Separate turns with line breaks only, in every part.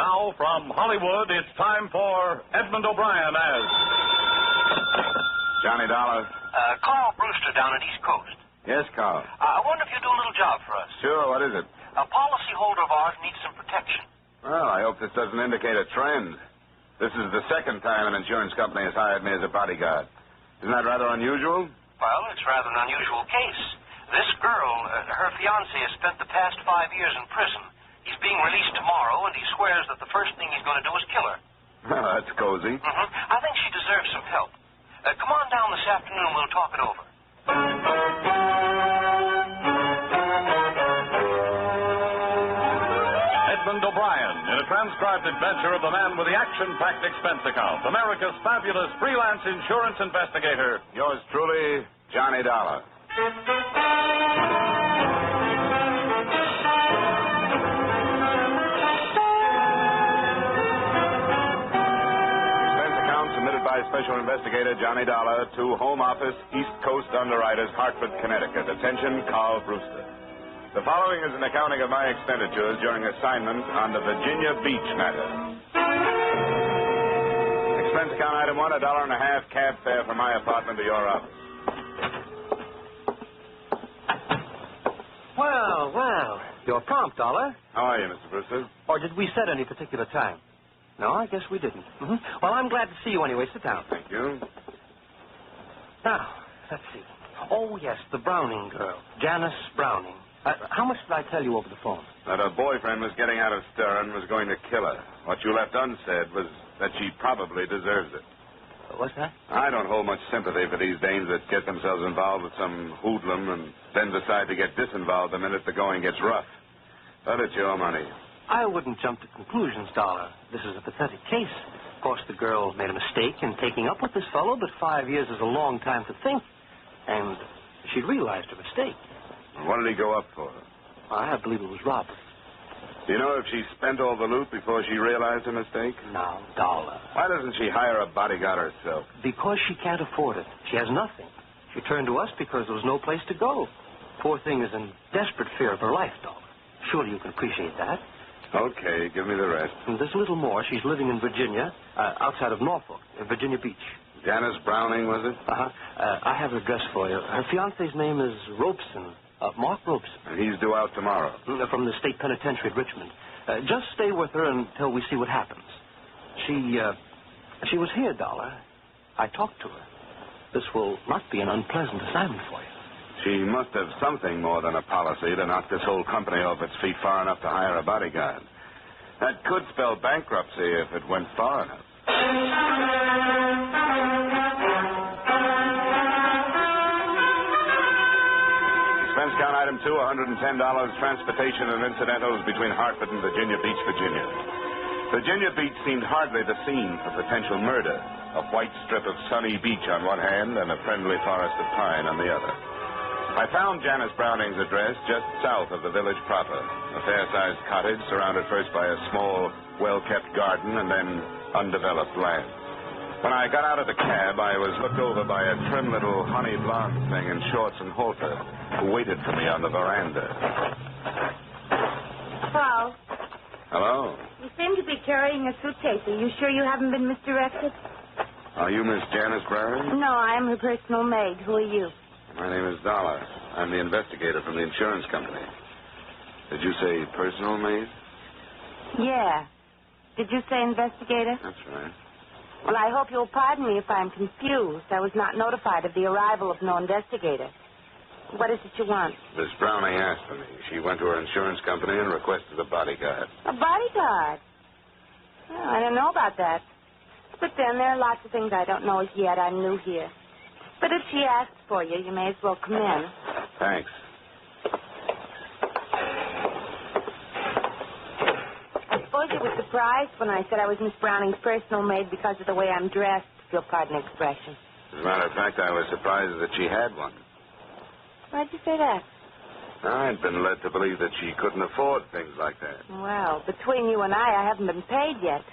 Now, from Hollywood, it's time for Edmund O'Brien as...
Johnny Dollar.
Carl Brewster down at East Coast.
Yes, Carl.
I wonder if you'd do a little job for us.
Sure, what is it?
A policyholder of ours needs some protection.
Well, I hope this doesn't indicate a trend. This is the second time an insurance company has hired me as a bodyguard. Isn't that rather unusual?
Well, it's rather an unusual case. This girl, her fiancé, has spent the past 5 years in prison. He's being released tomorrow, and he swears that the first thing he's going to do is kill her.
Well, that's cozy.
Mm-hmm. I think she deserves some help. Come on down this afternoon, we'll talk it over.
Edmund O'Brien in a transcribed adventure of the man with the action-packed expense account, America's fabulous freelance insurance investigator.
Yours truly, Johnny Dollar. Special Investigator Johnny Dollar to Home Office, East Coast Underwriters, Hartford, Connecticut. Attention, Carl Brewster. The following is an accounting of my expenditures during assignment on the Virginia Beach matter. Expense account item 1, $1.50 cab fare from my apartment to your office.
Well. You're prompt, Dollar.
How are you, Mr. Brewster?
Or did we set any particular time? No, I guess we didn't. Mm-hmm. Well, I'm glad to see you anyway. Sit down.
Thank you.
Now, let's see. Oh, yes, the Browning girl. Janice Browning. How much did I tell you over the phone?
That her boyfriend was getting out of stir and was going to kill her. What you left unsaid was that she probably deserves it.
What's that?
I don't hold much sympathy for these dames that get themselves involved with some hoodlum and then decide to get disinvolved the minute the going gets rough. But it's your money.
I wouldn't jump to conclusions, Dollar. This is a pathetic case. Of course, the girl made a mistake in taking up with this fellow, but 5 years is a long time to think. And she realized her mistake.
What did he go up for?
I believe it was robbery.
Do you know if she spent all the loot before she realized her mistake?
Now, Dollar.
Why doesn't she hire a bodyguard herself?
Because she can't afford it. She has nothing. She turned to us because there was no place to go. Poor thing is in desperate fear of her life, Dollar. Surely you can appreciate that.
Okay, give me the rest.
And there's a little more. She's living in Virginia, outside of Norfolk, Virginia Beach.
Janice Browning, was it?
I have her address for you. Her fiancé's name is Robeson, Mark Robeson.
And he's due out tomorrow.
From the state penitentiary at Richmond. Just stay with her until we see what happens. She was here, Dollar. I talked to her. This will not be an unpleasant assignment for you.
She must have something more than a policy to knock this whole company off its feet far enough to hire a bodyguard. That could spell bankruptcy if it went far enough. Expense account item 2, $110, transportation and incidentals between Hartford and Virginia Beach, Virginia. Virginia Beach seemed hardly the scene for potential murder. A white strip of sunny beach on one hand and a friendly forest of pine on the other. I found Janice Browning's address just south of the village proper, a fair-sized cottage surrounded first by a small, well-kept garden and then undeveloped land. When I got out of the cab, I was looked over by a trim little honey blonde thing in shorts and halter who waited for me on the veranda.
Paul.
Hello?
You seem to be carrying a suitcase. Are you sure you haven't been misdirected?
Are you Miss Janice Browning?
No, I am her personal maid. Who are you?
My name is Dollar. I'm the investigator from the insurance company. Did you say personal maid?
Yeah. Did you say investigator?
That's right.
Well, I hope you'll pardon me if I'm confused. I was not notified of the arrival of no investigator. What is it you want?
Miss Browning asked for me. She went to her insurance company and requested a bodyguard.
A bodyguard? Oh, I don't know about that. But then there are lots of things I don't know as yet. I'm new here. But if she asks for you, you may as well come in.
Thanks.
I suppose you were surprised when I said I was Miss Browning's personal maid because of the way I'm dressed, if you'll pardon the expression.
As a matter of fact, I was surprised that she had one.
Why'd you say that?
I'd been led to believe that she couldn't afford things like that.
Well, between you and I haven't been paid yet.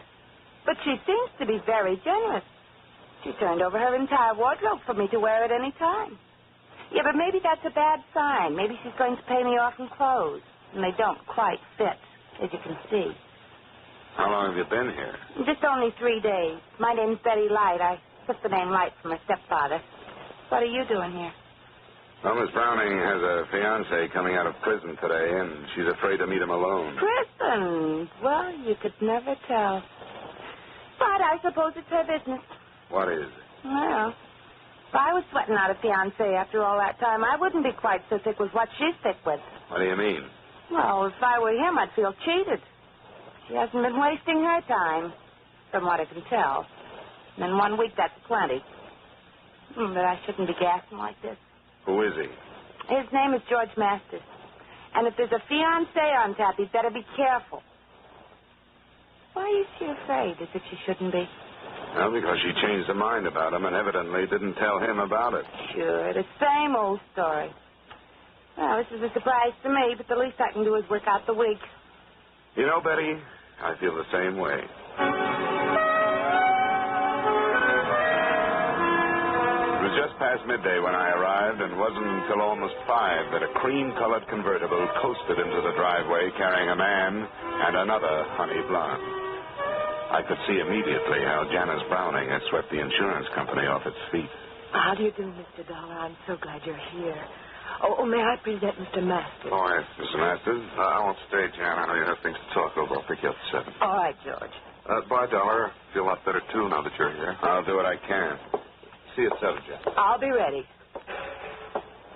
But she seems to be very generous. She turned over her entire wardrobe for me to wear at any time. Yeah, but maybe that's a bad sign. Maybe she's going to pay me off in clothes. And they don't quite fit, as you can see.
How long have you been here?
Just only 3 days. My name's Betty Light. I took the name Light from her stepfather. What are you doing here?
Well, Miss Browning has a fiancé coming out of prison today, and she's afraid to meet him alone.
Prison? Well, you could never tell. But I suppose it's her business.
What is it?
Well, if I was sweating out a fiancé after all that time, I wouldn't be quite so thick with what she's thick with.
What do you mean?
Well, if I were him, I'd feel cheated. She hasn't been wasting her time, from what I can tell. And in 1 week, that's plenty. But I shouldn't be gassing like this.
Who is he?
His name is George Masters. And if there's a fiancé on tap, he'd better be careful. Why is she afraid, as if she shouldn't be?
Well, because she changed her mind about him and evidently didn't tell him about it.
Sure, the same old story. Well, this is a surprise to me, but the least I can do is work out the week.
You know, Betty, I feel the same way. It was just past midday when I arrived, and wasn't until almost 5 that a cream-colored convertible coasted into the driveway carrying a man and another honey blonde. I could see immediately how Janice Browning had swept the insurance company off its feet.
How do you do, Mr. Dollar? I'm so glad you're here. Oh, may I present Mr. Masters?
Oh, yes, Mr. Masters. I won't stay, Jan. I know you have things to talk over. I'll pick you up at 7.
All right, George.
Bye, Dollar. Feel a lot better, too, now that you're here. I'll do what I can. See you at 7, Jan.
I'll be ready.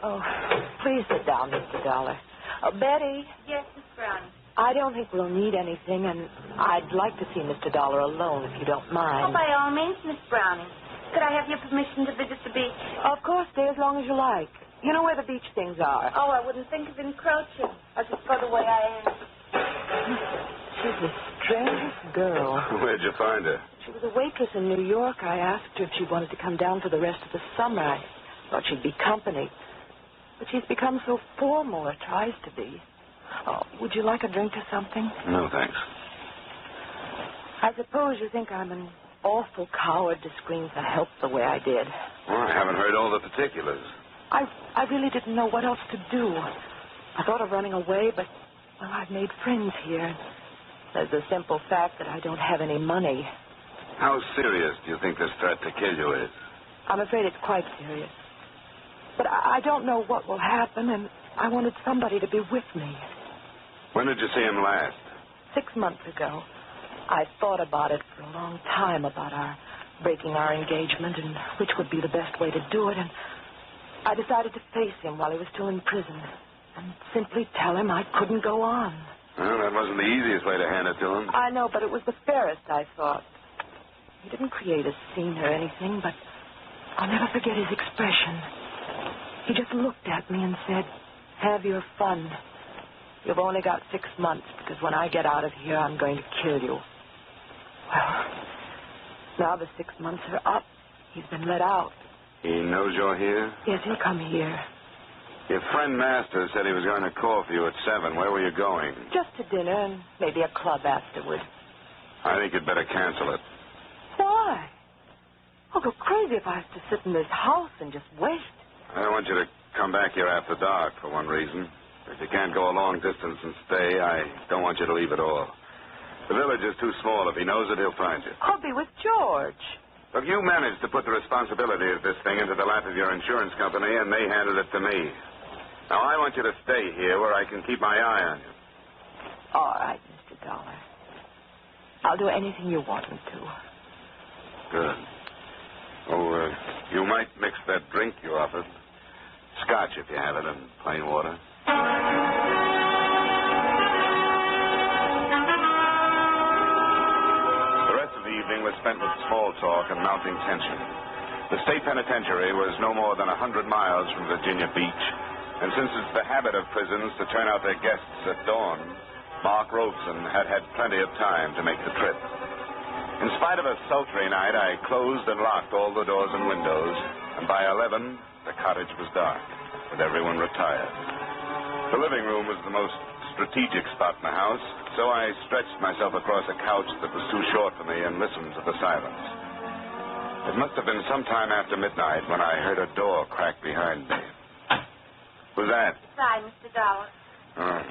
Oh, please sit down, Mr. Dollar. Betty.
Yes, Miss Browning.
I don't think we'll need anything, and I'd like to see Mr. Dollar alone, if you don't mind.
Oh, by all means, Miss Browning. Could I have your permission to visit the beach?
Of course, stay as long as you like. You know where the beach things are.
Oh, I wouldn't think of encroaching. I'll just go the way I am.
She's the strangest girl.
Where'd you find her?
She was a waitress in New York. I asked her if she wanted to come down for the rest of the summer. I thought she'd be company. But she's become so formal, or tries to be. Oh, would you like a drink or something?
No, thanks.
I suppose you think I'm an awful coward to scream for help the way I did.
Well, I haven't heard all the particulars.
I really didn't know what else to do. I thought of running away, but, well, I've made friends here. There's the simple fact that I don't have any money.
How serious do you think this threat to kill you is?
I'm afraid it's quite serious. But I don't know what will happen, and I wanted somebody to be with me.
When did you see him last?
6 months ago. I thought about it for a long time, about our breaking our engagement and which would be the best way to do it, and I decided to face him while he was still in prison and simply tell him I couldn't go on.
Well, that wasn't the easiest way to hand it to him.
I know, but it was the fairest, I thought. He didn't create a scene or anything, but I'll never forget his expression. He just looked at me and said, "Have your fun. You've only got 6 months, because when I get out of here, I'm going to kill you." Well, now the 6 months are up. He's been let out.
He knows you're here?
Yes, he'll come here.
Your friend Masters said he was going to call for you at 7. Where were you going?
Just to dinner and maybe a club afterward.
I think you'd better cancel it.
Why? I'll go crazy if I have to sit in this house and just wait.
I don't want you to come back here after dark, for one reason. If you can't go a long distance and stay, I don't want you to leave at all. The village is too small. If he knows it, he'll find you.
I'll be with George.
Look, you managed to put the responsibility of this thing into the lap of your insurance company, and they handed it to me. Now, I want you to stay here where I can keep my eye on you.
All right, Mr. Dollar. I'll do anything you want me to.
Good. Oh, you might mix that drink you offered. Scotch, if you have it, and plain water. The rest of the evening was spent with small talk and mounting tension. The state penitentiary was no more than 100 miles from Virginia Beach, and since it's the habit of prisons to turn out their guests at dawn, Mark Robeson had had plenty of time to make the trip. In spite of a sultry night, I closed and locked all the doors and windows, and by 11, the cottage was dark, with everyone retired. The living room was the most strategic spot in the house, so I stretched myself across a couch that was too short for me and listened to the silence. It must have been some time after midnight when I heard a door crack behind me. Who's that?
Hi, Mr. Dollar.
Oh,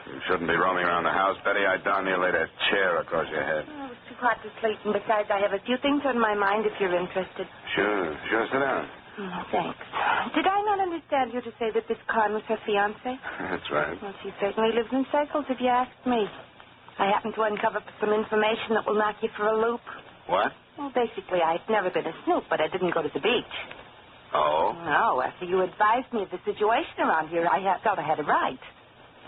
you shouldn't be roaming around the house, Betty. I darn near laid a chair across your head.
Oh, it's too hot to sleep, and besides, I have a few things on my mind if you're interested.
Sure, sit down.
Thanks. Did I not understand you to say that this Khan was her fiancé?
That's right.
Well, she certainly lives in circles, if you ask me. I happened to uncover some information that will knock you for a loop.
What?
Well, basically, I've never been a snoop, but I didn't go to the beach.
Oh?
No, after you advised me of the situation around here, I felt I had a right.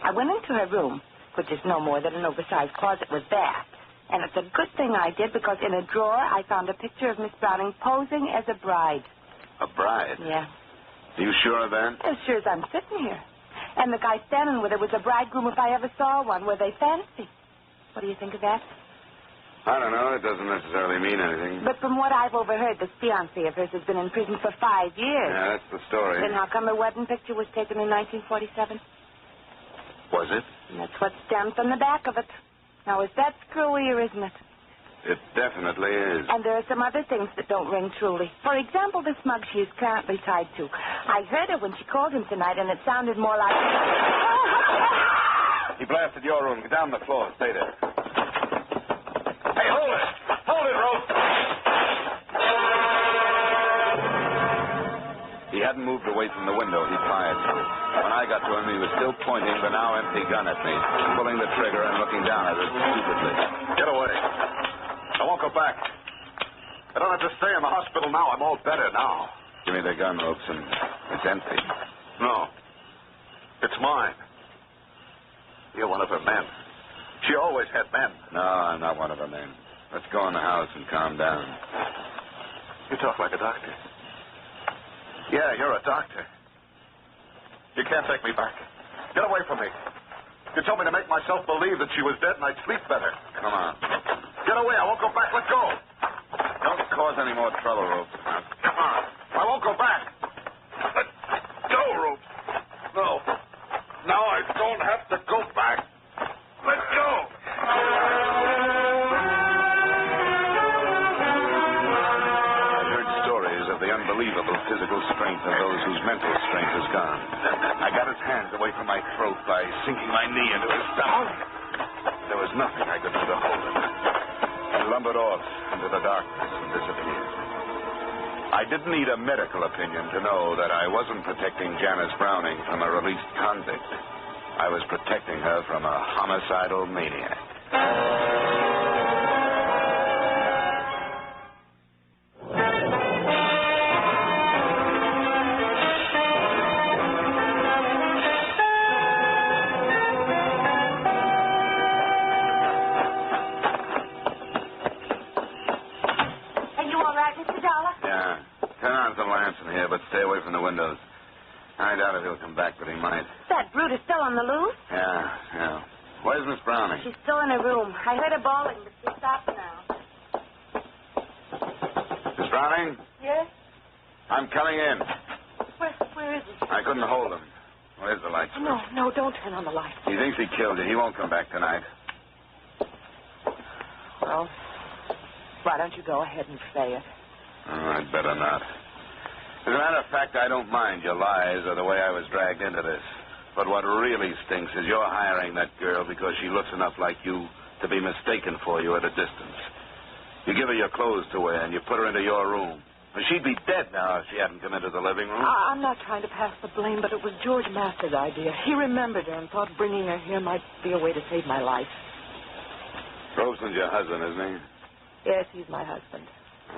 I went into her room, which is no more than an oversized closet with there. And it's a good thing I did, because in a drawer, I found a picture of Miss Browning posing as a bride.
A bride?
Yeah.
Are you sure of that?
As sure as I'm sitting here. And the guy standing with her was a bridegroom if I ever saw one. Were they fancy? What do you think of that?
I don't know. It doesn't necessarily mean anything.
But from what I've overheard, this fiancé of hers has been in prison for 5 years.
Yeah, that's the story.
Then how come her wedding picture was taken in 1947?
Was it?
And that's what's stamped on the back of it. Now, is that screwy or isn't it?
It definitely is.
And there are some other things that don't ring truly. For example, this mug she is currently tied to. I heard her when she called him tonight, and it sounded more like...
He blasted your room. Get down on the floor. Stay there. Hey, hold it! Hold it, Rose! He hadn't moved away from the window. He fired. When I got to him, he was still pointing the now empty gun at me, pulling the trigger and looking down at it stupidly.
Get away. I won't go back. I don't have to stay in the hospital now. I'm all better now.
Give me the gun, Robeson. It's empty.
No. It's mine. You're one of her men. She always had men.
No, I'm not one of her men. Let's go in the house and calm down.
You talk like a doctor. Yeah, you're a doctor. You can't take me back. Get away from me. You told me to make myself believe that she was dead and I'd sleep better.
Come on.
Get away. I won't go back. Let go.
Don't cause any more trouble, Rope.
Come on. I won't go back. Let go, Rope. No. Now I don't have to go back. Let go.
I've heard stories of the unbelievable physical strength of those whose mental strength is gone. I got his hands away from my throat by sinking my knee into his stomach. There was nothing I could do to hold him. He lumbered off into the darkness and disappeared. I didn't need a medical opinion to know that I wasn't protecting Janice Browning from a released convict. I was protecting her from a homicidal maniac. But stay away from the windows. I doubt if he'll come back, but he might.
That brute is still on the loose?
Yeah. Where's Miss Browning?
She's still in her room. I heard her bawling, but she's stopped now.
Miss Browning?
Yes?
I'm coming in.
Where is he?
I couldn't hold him. Where's the light switch?
No, don't turn on the light.
He thinks he killed you. He won't come back tonight.
Well, why don't you go ahead and say it?
Oh, I'd better not. As a matter of fact, I don't mind your lies or the way I was dragged into this. But what really stinks is you're hiring that girl because she looks enough like you to be mistaken for you at a distance. You give her your clothes to wear and you put her into your room. Well, she'd be dead now if she hadn't come into the living room.
I'm not trying to pass the blame, but it was George Masters' idea. He remembered her and thought bringing her here might be a way to save my life.
Robeson's your husband, isn't he?
Yes, he's my husband.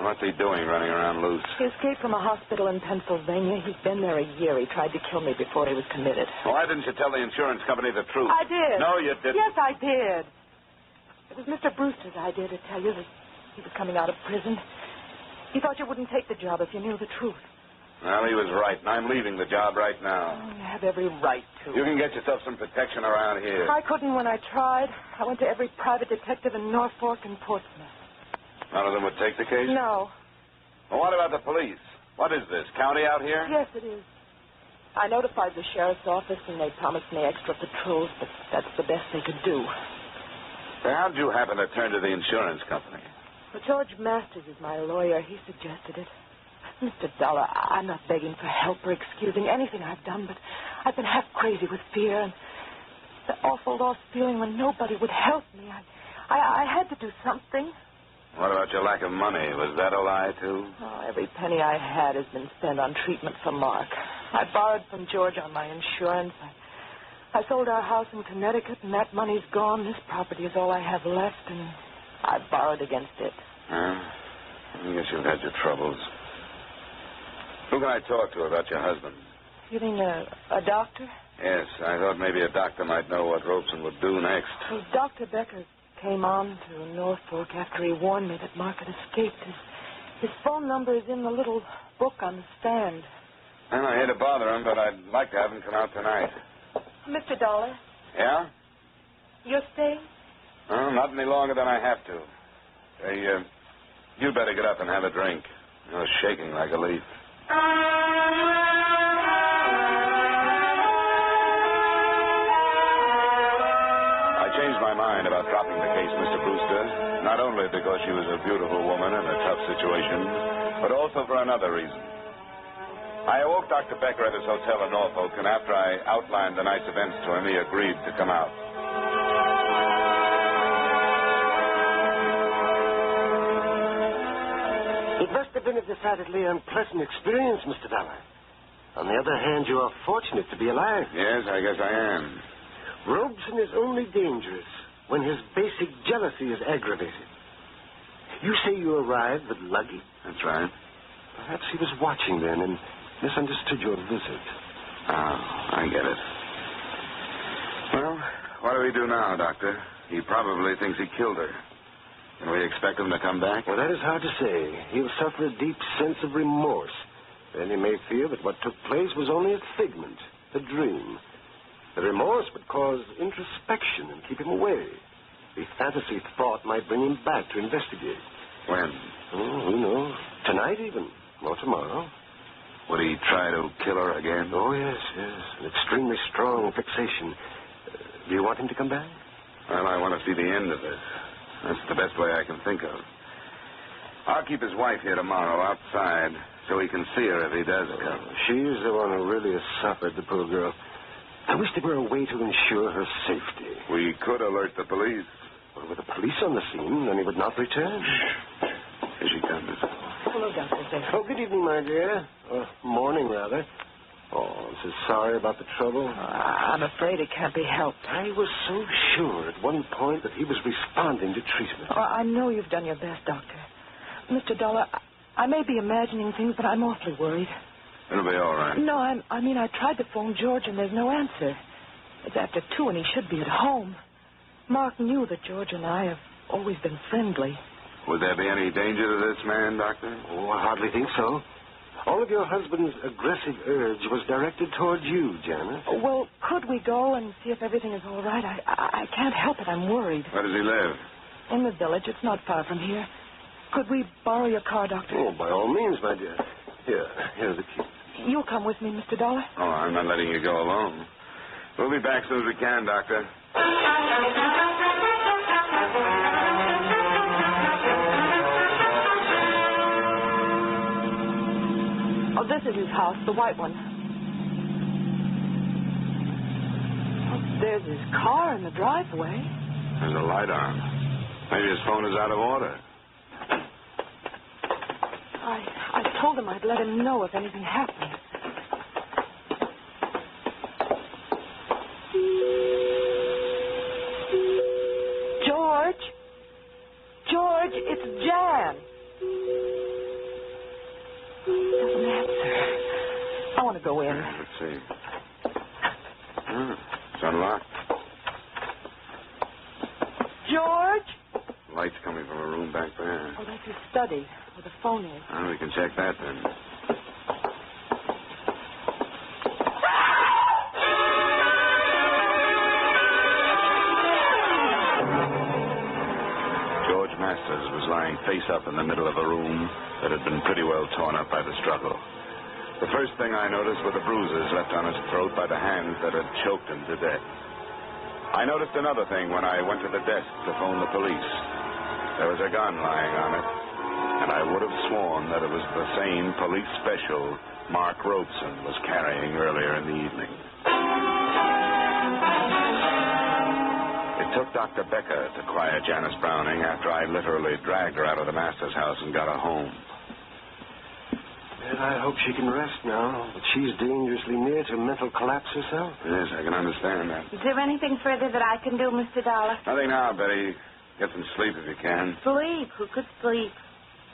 What's he doing running around loose?
He escaped from a hospital in Pennsylvania. He's been there a year. He tried to kill me before he was committed.
Why didn't you tell the insurance company the truth?
I did.
No, you didn't.
Yes, I did. It was Mr. Brewster's idea to tell you that he was coming out of prison. He thought you wouldn't take the job if you knew the truth.
Well, he was right, and I'm leaving the job right now.
You have every right to.
You can get yourself some protection around here.
I couldn't when I tried. I went to every private detective in Norfolk and Portsmouth.
None of them would take the case?
No.
Well, what about the police? What is this, county out here?
Yes, it is. I notified the sheriff's office, and they promised me extra patrols, but that's the best they could do.
Well, how'd you happen to turn to the insurance company?
Well, George Masters is my lawyer. He suggested it. Mr. Dollar, I'm not begging for help or excusing anything I've done, but I've been half crazy with fear, and The awful lost feeling when nobody would help me. I had to do something.
What about your lack of money? Was that a lie, too?
Oh, every penny I had has been spent on treatment for Mark. I borrowed from George on my insurance. I sold our house in Connecticut, and that money's gone. This property is all I have left, and I borrowed against it.
I guess you've had your troubles. Who can I talk to about your husband?
You mean a doctor?
Yes, I thought maybe a doctor might know what Robeson would do next.
Well, Dr. Becker came on to Norfolk after he warned me that Mark had escaped. His phone number is in the little book on the stand.
Well, I hate to bother him, but I'd like to have him come out tonight.
Mr. Dollar,
Yeah?
you're staying?
Well, not any longer than I have to. Hey, you better get up and have a drink. You're shaking like a leaf. I changed my mind about dropping the case, Mr. Brewster, not only because she was a beautiful woman in a tough situation, but also for another reason. I awoke Dr. Becker at his hotel in Norfolk, and after I outlined the night's events to him, he agreed to come out.
It must have been a decidedly unpleasant experience, Mr. Dollar. On the other hand, you are fortunate to be alive.
Yes, I guess I am.
Robeson is only dangerous when his basic jealousy is aggravated. You say you arrived with luggage?
That's right.
Perhaps he was watching then and misunderstood your visit.
Oh, I get it. Well, what do we do now, Doctor? He probably thinks he killed her. Can we expect him to come back?
Well, that is hard to say. He'll suffer a deep sense of remorse. Then he may feel that what took place was only a figment, a dream. The remorse would cause introspection and keep him away. The fantasy thought might bring him back to investigate.
When?
Oh, who knows? Tonight even, or tomorrow.
Would he try to kill her again?
Oh, yes. An extremely strong fixation. Do you want him to come back?
Well, I want to see the end of this. That's the best way I can think of. I'll keep his wife here tomorrow outside so he can see her if he does come.
She's the one who really has suffered, the poor girl. I wish there were a way to ensure her safety.
We could alert the police.
Well, with the police on the scene, then he would not return.
Here she comes.
Hello, Dr. Becker.
Oh, good evening, my dear. Morning, rather. Oh, I'm so sorry about the trouble.
I'm afraid it can't be helped.
I was so sure at one point that he was responding to treatment.
Oh, I know you've done your best, Doctor. Mr. Dollar, I may be imagining things, but I'm awfully worried.
It'll be all right.
No, I mean, I tried to phone George, and there's no answer. It's after 2, and he should be at home. Mark knew that George and I have always been friendly.
Would there be any danger to this man, Doctor?
Oh, I hardly think so. All of your husband's aggressive urge was directed toward you, Janet.
Well, could we go and see if everything is all right? I can't help it. I'm worried.
Where does he live?
In the village. It's not far from here. Could we borrow your car, Doctor?
Oh, by all means, my dear. Here's the key.
You'll come with me, Mr. Dollar?
Oh, I'm not letting you go alone. We'll be back as soon as we can, Doctor.
Oh, this is his house, the white one. Oh, there's his car in the driveway.
There's a light on. Maybe his phone is out of order.
I told him I'd let him know if anything happened. George, it's Jan. Doesn't answer. I want to go in.
Let's see. It's unlocked.
George?
Light's coming from a room back there.
Oh, that's his study, where the phone is.
Well, we can check that then. George Masters was lying face up in the middle of a room that had been pretty well torn up by the struggle. The first thing I noticed were the bruises left on his throat by the hands that had choked him to death. I noticed another thing when I went to the desk to phone the police. There was a gun lying on it, and I would have sworn that it was the same police special Mark Robeson was carrying earlier in the evening. took Dr. Becker to quiet Janice Browning after I literally dragged her out of the master's house and got her home.
Well, I hope she can rest now, but she's dangerously near to mental collapse herself.
Yes, I can understand that.
Is there anything further that I can do, Mr. Dollar?
Nothing now, Betty. Get some sleep if you can.
Sleep? Who could sleep?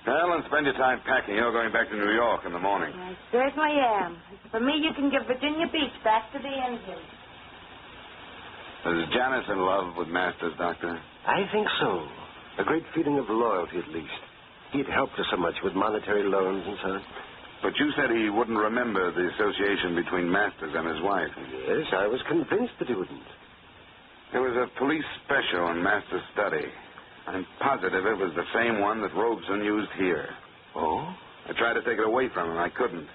Well, and spend your time packing. You're going back to New York in the morning.
I certainly am. For me, you can give Virginia Beach back to the engine.
Is Janice in love with Masters, Doctor?
I think so. A great feeling of loyalty, at least. He'd helped her so much with monetary loans and so on.
But you said he wouldn't remember the association between Masters and his wife.
Yes, I was convinced that he wouldn't.
There was a police special in Masters' study. I'm positive it was the same one that Robeson used here.
Oh?
I tried to take it away from him. I couldn't.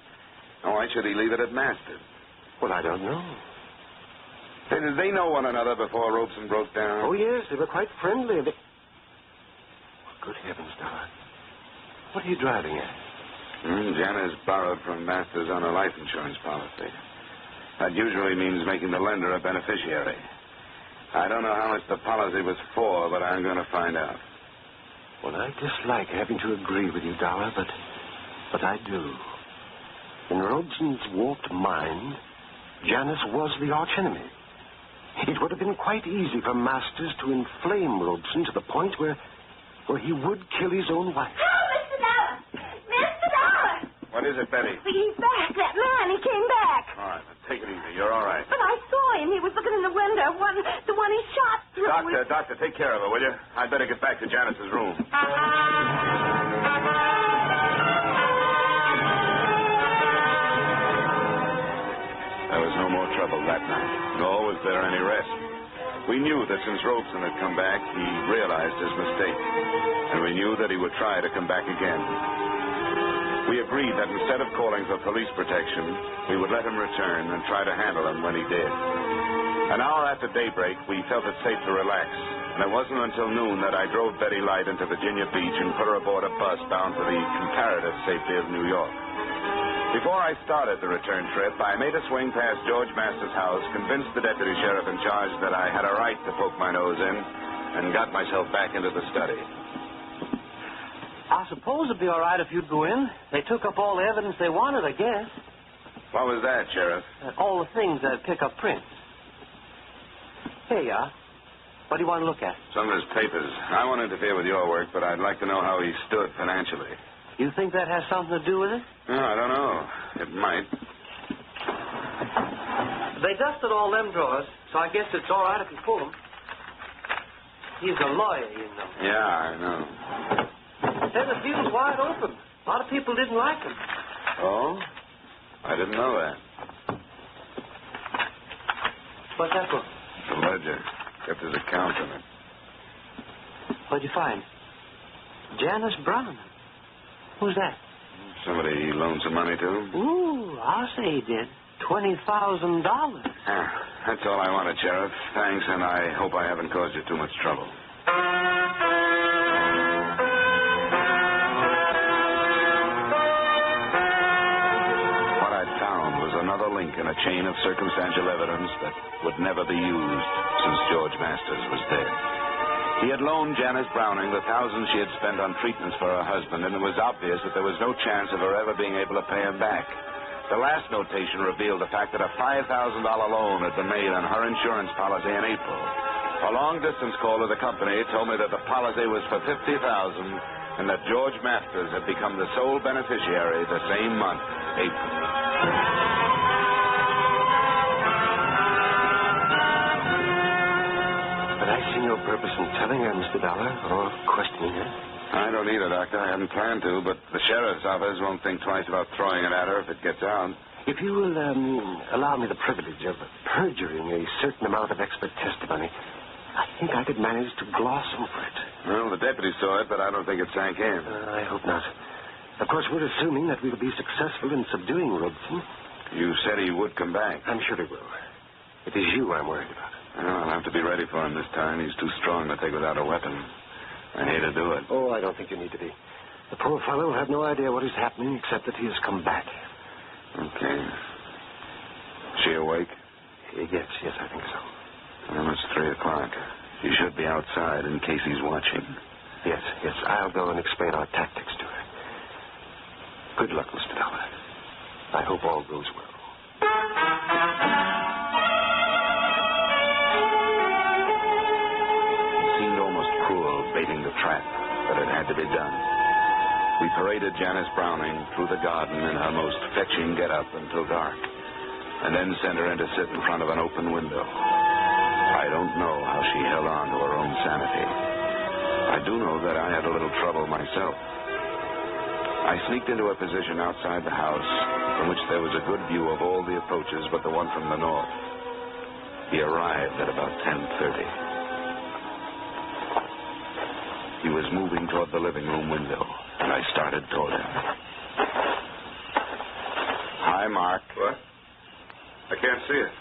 Now, why should he leave it at Masters?
Well, I don't know.
Say, did they know one another before Robeson broke down?
Oh, yes, they were quite friendly. Good heavens, Dollar. What are you driving at?
Janice borrowed from Masters on a life insurance policy. That usually means making the lender a beneficiary. I don't know how much the policy was for, but I'm going to find out.
Well, I dislike having to agree with you, Dollar, but I do. In Robeson's warped mind, Janice was the archenemy. It would have been quite easy for Masters to inflame Robeson to the point where he would kill his own wife.
Oh, Mr. Dollar! Mr. Dollar!
What is it, Betty?
He's back. That man, he came back.
All right, take it easy. You're all right.
But I saw him. He was looking in the window. The one he shot through.
Doctor, take care of her, will you? I'd better get back to Janice's room. There was no more trouble that night, nor was there any rest. We knew that since Robeson had come back, he realized his mistake. And we knew that he would try to come back again. We agreed that instead of calling for police protection, we would let him return and try to handle him when he did. An hour after daybreak, we felt it safe to relax. And it wasn't until noon that I drove Betty Light into Virginia Beach and put her aboard a bus bound for the comparative safety of New York. Before I started the return trip, I made a swing past George Masters' house, convinced the deputy sheriff in charge that I had a right to poke my nose in, and got myself back into the study.
I suppose it'd be all right if you'd go in. They took up all the evidence they wanted, I guess.
What was that, Sheriff?
All the things that pick up prints. Here you are. What do you want to look at?
Some of his papers. I won't interfere with your work, but I'd like to know how he stood financially.
You think that has something to do with it?
No, I don't know. It might.
They dusted all them drawers, so I guess it's all right if you pull them. He's a lawyer, you know.
Yeah, I know.
Then the deal's wide open. A lot of people didn't like him.
Oh? I didn't know that.
What's that book?
It's a ledger. Kept his account in it.
What'd you find? Janice Brown. Who's that?
Somebody he loaned some money to?
Ooh, I'll say he did. $20,000.
That's all I wanted, Sheriff. Thanks, and I hope I haven't caused you too much trouble. What I found was another link in a chain of circumstantial evidence that would never be used since George Masters was dead. He had loaned Janice Browning the thousands she had spent on treatments for her husband, and it was obvious that there was no chance of her ever being able to pay him back. The last notation revealed the fact that a $5,000 loan had been made on her insurance policy in April. A long-distance call to the company told me that the policy was for $50,000 and that George Masters had become the sole beneficiary the same month, April.
But I see no purpose in telling her, Mr. Dollar, or questioning her.
I don't either, Doctor. I hadn't planned to, but the sheriff's office won't think twice about throwing it at her if it gets out.
If you will allow me the privilege of perjuring a certain amount of expert testimony, I think I could manage to gloss over it.
Well, the deputy saw it, but I don't think it sank in.
I hope not. Of course, we're assuming that we'll be successful in subduing Robeson.
You said he would come back.
I'm sure he will. It is you I'm worried about.
Well, I'll have to be ready for him this time. He's too strong to take without a weapon. I hate to do it.
Oh, I don't think you need to be. The poor fellow will have no idea what is happening except that he has come back.
Okay. She awake?
Yes, I think so.
Well, it's 3 o'clock. You should be outside in case he's watching.
Yes. I'll go and explain our tactics to her. Good luck, Mr. Dollar. I hope all goes well.
It seemed almost cruel baiting the trap, but it had to be done. We paraded Janice Browning through the garden in her most fetching get-up until dark, and then sent her in to sit in front of an open window. I don't know how she held on to her own sanity. I do know that I had a little trouble myself. I sneaked into a position outside the house from which there was a good view of all the approaches but the one from the north. He arrived at about 10:30. He was moving toward the living room window, and I started toward him. Hi, Mark.
What? I can't see it.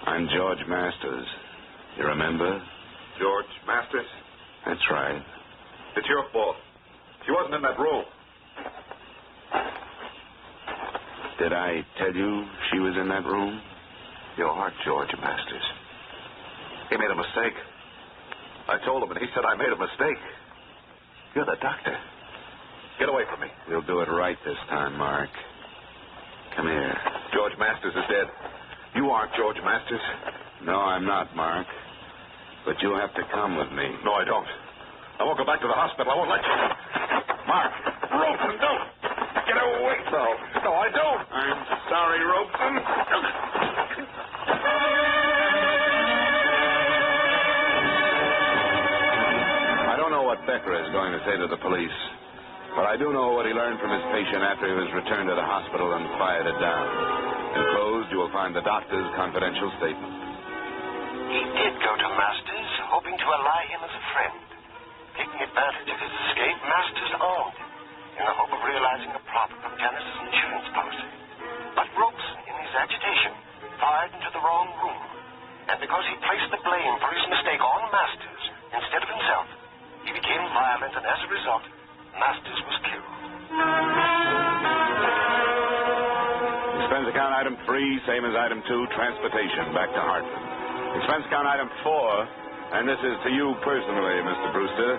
I'm George Masters. You remember?
George Masters?
That's right.
It's your fault. She wasn't in that room.
Did I tell you she was in that room?
You are George Masters. He made a mistake. I told him, and he said I made a mistake. You're the doctor. Get away from me.
We'll do it right this time, Mark. Come here.
George Masters is dead. You aren't George Masters.
No, I'm not, Mark. But you'll have to come with me.
No, I don't. I won't go back to the hospital. I won't let you. Mark, Robeson, don't. Get away. No, I don't.
I'm sorry, Robeson. I don't know what Becker is going to say to the police, but I do know what he learned from his patient after he was returned to the hospital and quieted down. Enclosed, you will find the doctor's confidential statement.
He did go to Masters, hoping to ally him as a friend. Taking advantage of his escape, Masters armed him in the hope of realizing a profit from Janice's insurance policy. But Robeson, in his agitation, fired into the wrong room. And because he placed the blame for his mistake on Masters instead of himself, he became violent, and as a result, Masters was killed.
Expense account item 3, same as item 2, transportation back to Hartford. Expense account item 4, and this is to you personally, Mr. Brewster.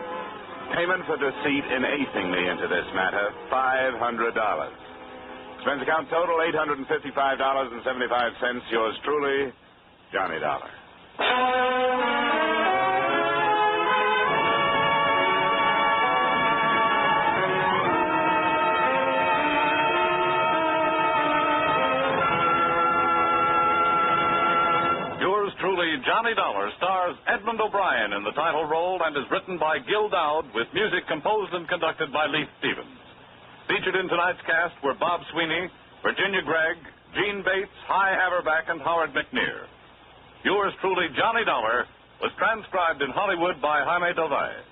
Payment for deceit in acing me into this matter, $500. Expense account total, $855.75. Yours truly, Johnny Dollar.
Johnny Dollar stars Edmund O'Brien in the title role and is written by Gil Dowd with music composed and conducted by Leith Stevens. Featured in tonight's cast were Bob Sweeney, Virginia Gregg, Gene Bates, Hy Averback, and Howard McNear. Yours truly, Johnny Dollar, was transcribed in Hollywood by Jaime Del Valle.